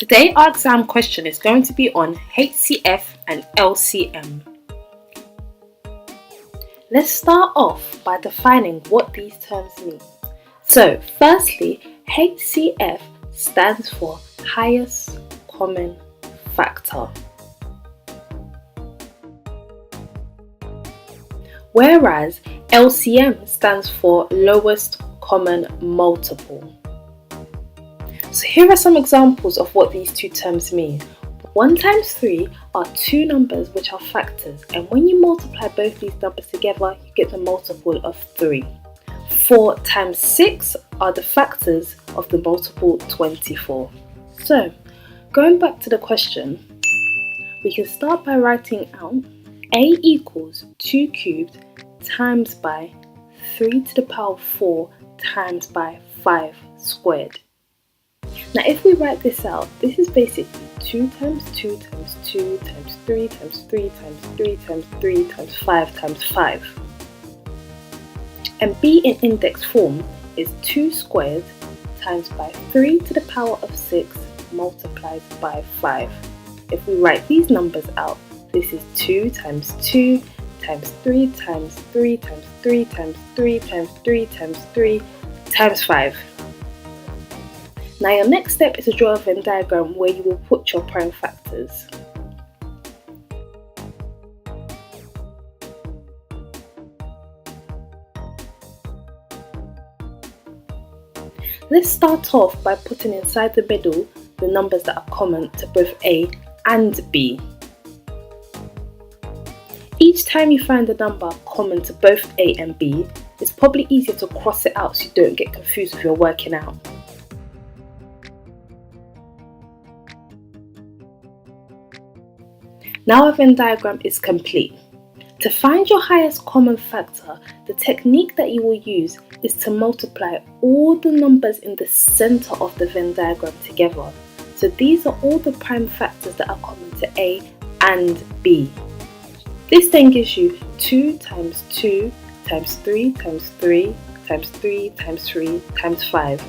Today our exam question is going to be on HCF and LCM. Let's start off by defining what these terms mean. So firstly, HCF stands for highest common factor, whereas LCM stands for lowest common multiple. So here are some examples of what these two terms mean. 1 times 3 are two numbers which are factors, and when you multiply both these numbers together, you get the multiple of 3. 4 times 6 are the factors of the multiple 24. So, going back to the question, we can start by writing out A equals 2 cubed times by 3 to the power of 4 times by 5 squared. Now if we write this out, this is basically 2 times 2 times 2 times 3 times 3 times 3 times 3 times 5 times 5. And B in index form is 2 squared times by 3 to the power of 6 multiplied by 5. If we write these numbers out, this is 2 times 2 times 3 times 3 times 3 times 3 times 3 times 3 times 5. Now your next step is to draw a Venn diagram where you will put your prime factors. Let's start off by putting inside the middle the numbers that are common to both A and B. Each time you find a number common to both A and B, it's probably easier to cross it out so you don't get confused if you're working out. Now our Venn diagram is complete. To find your highest common factor, the technique that you will use is to multiply all the numbers in the center of the Venn diagram together. So these are all the prime factors that are common to A and B. This then gives you 2 times 2 times 3 times 3 times 3 times 3 times 5.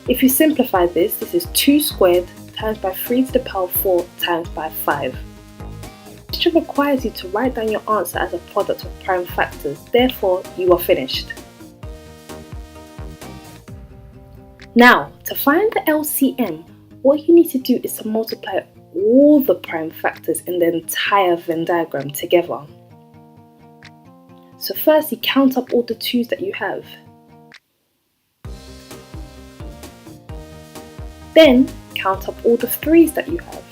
If you simplify this, this is 2 squared times by 3 to the power of 4 times by 5. The question requires you to write down your answer as a product of prime factors, therefore you are finished. Now, to find the LCM, what you need to do is to multiply all the prime factors in the entire Venn diagram together. So firstly, count up all the 2's that you have. Then, count up all the 3's that you have.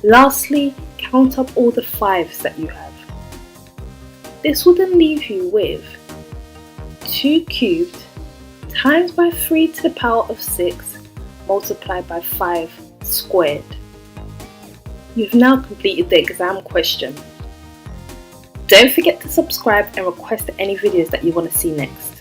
Lastly, count up all the 5's that you have. This will then leave you with 2 cubed times by 3 to the power of 6 multiplied by 5 squared. You've now completed the exam question. Don't forget to subscribe and request any videos that you want to see next.